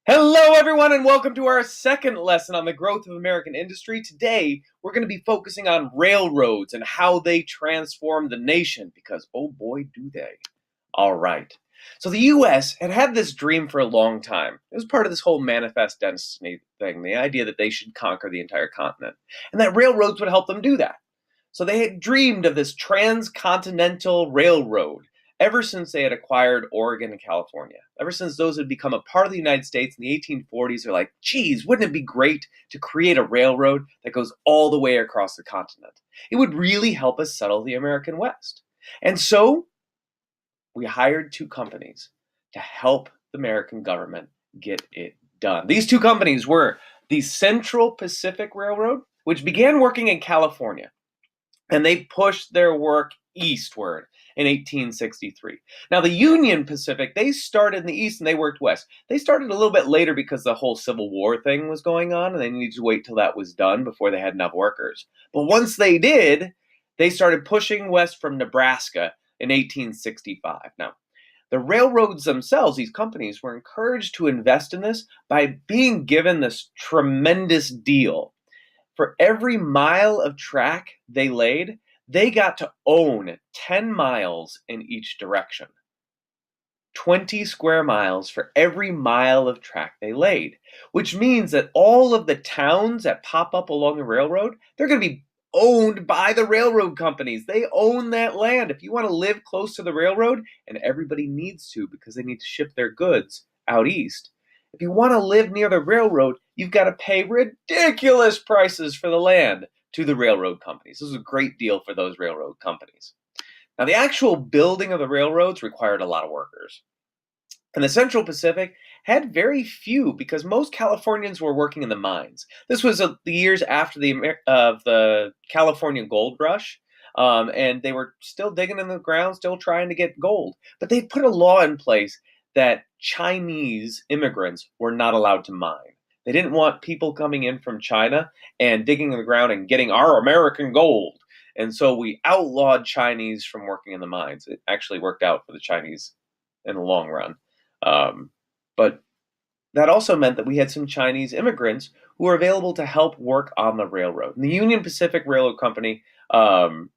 Hello, everyone, and welcome to our second lesson on the growth of American industry. Today, we're going to be focusing on railroads and how they transform the nation, because oh boy, do they. All right. So the U.S. had had this dream for a long time. It was part of this whole manifest destiny thing, the idea that they should conquer the entire continent, and that railroads would help them do that. So they had dreamed of this transcontinental railroad ever since they had acquired Oregon and California. Ever since those had become a part of the United States in the 1840s, they're like, geez, wouldn't it be great to create a railroad that goes all the way across the continent? It would really help us settle the American West. And so we hired two companies to help the American government get it done. These two companies were the Central Pacific Railroad, which began working in California, and they pushed their work eastward in 1863. Now, the Union Pacific, they started in the east and they worked west. They started a little bit later because the whole Civil War thing was going on, and they needed to wait till that was done before they had enough workers. But once they did, they started pushing west from Nebraska in 1865. Now, the railroads themselves, these companies, were encouraged to invest in this by being given this tremendous deal. For every mile of track they laid, they got to own 10 miles in each direction. 20 square miles for every mile of track they laid, which means that all of the towns that pop up along the railroad, they're going to be owned by the railroad companies. They own that land. If you want to live close to the railroad, and everybody needs to because they need to ship their goods out east, if you want to live near the railroad, you've got to pay ridiculous prices for the land to the railroad companies. This is a great deal for those railroad companies. Now, the actual building of the railroads required a lot of workers. And the Central Pacific had very few because most Californians were working in the mines. This was the years after the California gold rush, and they were still digging in the ground, still trying to get gold. But they put a law in place that Chinese immigrants were not allowed to mine. They didn't want people coming in from China and digging in the ground and getting our American gold. And so we outlawed Chinese from working in the mines. It actually worked out for the Chinese in the long run. But that also meant that we had some Chinese immigrants who were available to help work on the railroad. And the Union Pacific Railroad Company, the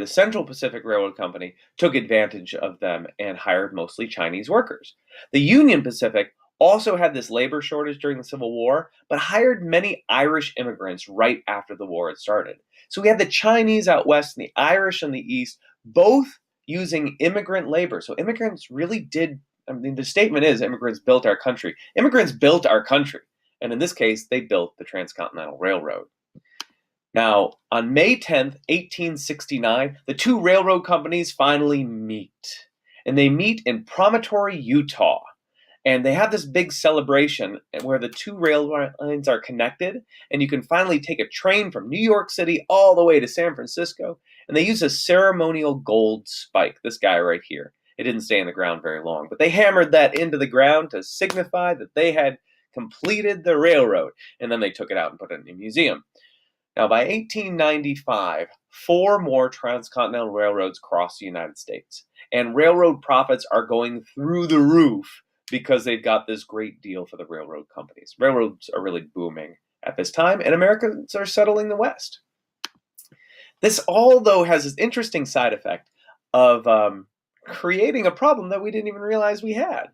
Central Pacific Railroad Company took advantage of them and hired mostly Chinese workers. The Union Pacific also had this labor shortage during the Civil War, but hired many Irish immigrants right after the war had started. So we had the Chinese out west and the Irish in the east, both using immigrant labor. So immigrants really did, the statement is immigrants built our country. Immigrants built our country. And in this case, they built the Transcontinental Railroad. Now, on May 10th, 1869, the two railroad companies finally meet. And they meet in Promontory, Utah. And they have this big celebration where the two rail lines are connected, and you can finally take a train from New York City all the way to San Francisco. And they use a ceremonial gold spike, this guy right here. It didn't stay in the ground very long, but they hammered that into the ground to signify that they had completed the railroad. And then they took it out and put it in a museum. Now, by 1895, 4 more transcontinental railroads crossed the United States, and railroad profits are going through the roof because they've got this great deal for the railroad companies. Railroads are really booming at this time, and Americans are settling the West. This all, though, has this interesting side effect of creating a problem that we didn't even realize we had.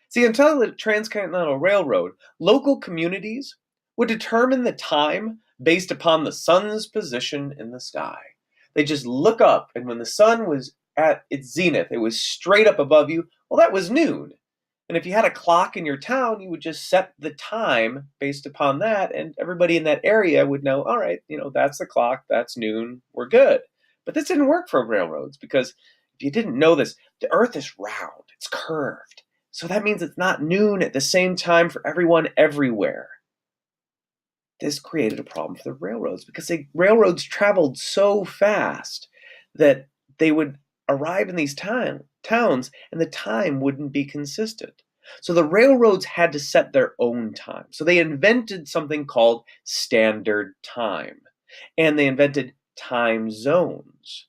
See, until the Transcontinental Railroad, local communities would determine the time based upon the sun's position in the sky. They just look up, and when the sun was at its zenith, it was straight up above you, well, that was noon. And if you had a clock in your town, you would just set the time based upon that, and everybody in that area would know, all right, that's the clock, that's noon, we're good. But this didn't work for railroads because if you didn't know this, the earth is round, it's curved. So that means it's not noon at the same time for everyone everywhere. This created a problem for the railroads because the railroads traveled so fast that they would arrive in these towns and the time wouldn't be consistent. So the railroads had to set their own time. So they invented something called standard time, and they invented time zones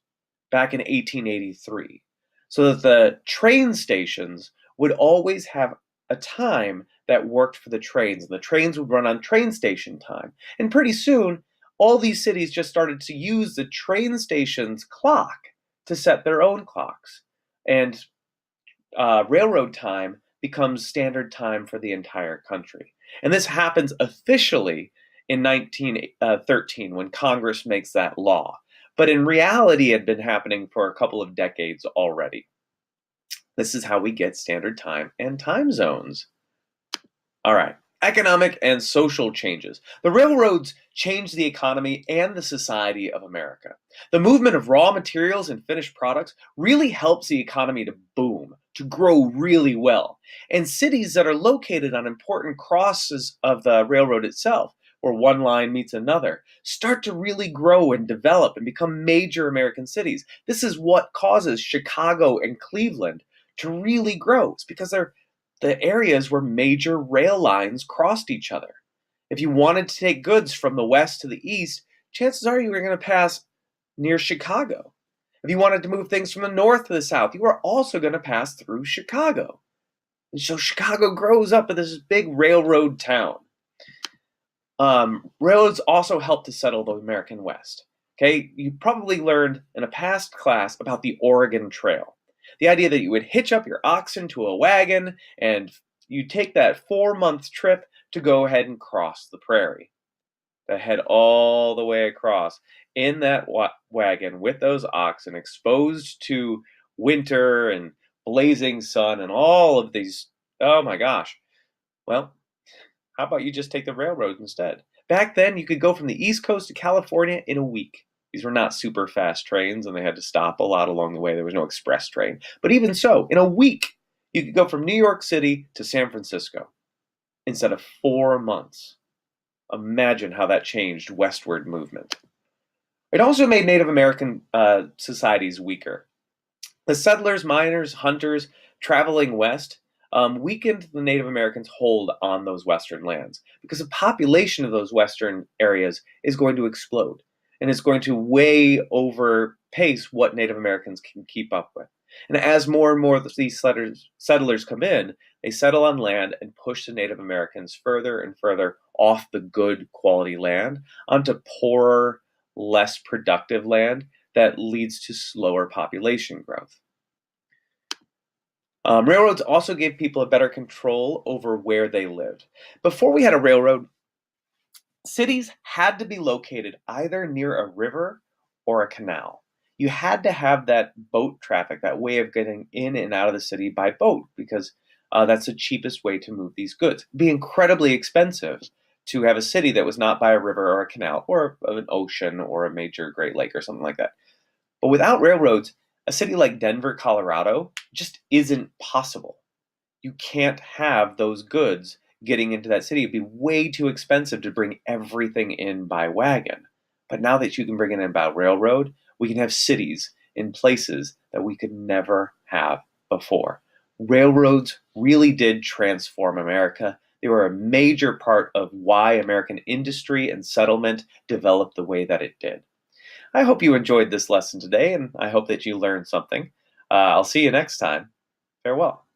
back in 1883, so that the train stations would always have a time that worked for the trains, and the trains would run on train station time. And pretty soon, all these cities just started to use the train station's clock to set their own clocks. And railroad time becomes standard time for the entire country. And this happens officially in 1913 when Congress makes that law. But in reality, it had been happening for a couple of decades already. This is how we get standard time and time zones. All right. Economic and social changes. The railroads changed the economy and the society of America. The movement of raw materials and finished products really helps the economy to boom, to grow really well. And cities that are located on important crosses of the railroad itself, where one line meets another, start to really grow and develop and become major American cities. This is what causes Chicago and Cleveland to really grow. It's because they're the areas where major rail lines crossed each other. If you wanted to take goods from the west to the east, chances are you were going to pass near Chicago. If you wanted to move things from the north to the south, you were also going to pass through Chicago. And so Chicago grows up as this big railroad town. Railroads also helped to settle the American West. Okay, you probably learned in a past class about the Oregon Trail. The idea that you would hitch up your oxen to a wagon and you take that 4-month trip to go ahead and cross the prairie. To head all the way across in that wagon with those oxen exposed to winter and blazing sun and all of these. Oh my gosh. Well, how about you just take the railroad instead? Back then, you could go from the East Coast to California in a week. These were not super fast trains, and they had to stop a lot along the way. There was no express train. But even so, in a week, you could go from New York City to San Francisco instead of 4 months. Imagine how that changed westward movement. It also made Native American societies weaker. The settlers, miners, hunters traveling west weakened the Native Americans' hold on those western lands because the population of those western areas is going to explode and it's going to way overpace what Native Americans can keep up with. And as more and more of these settlers come in, they settle on land and push the Native Americans further and further off the good quality land onto poorer, less productive land that leads to slower population growth. Railroads also gave people a better control over where they lived. Before we had a railroad, cities had to be located either near a river or a canal. You had to have that boat traffic, that way of getting in and out of the city by boat, because that's the cheapest way to move these goods. It'd be incredibly expensive to have a city that was not by a river or a canal or an ocean or a major Great Lake or something like that. But without railroads, a city like Denver, Colorado just isn't possible. You can't have those goods getting into that city. It'd be way too expensive to bring everything in by wagon. But now that you can bring it in by railroad, we can have cities in places that we could never have before. Railroads really did transform America. They were a major part of why American industry and settlement developed the way that it did. I hope you enjoyed this lesson today, and I hope that you learned something. I'll see you next time. Farewell.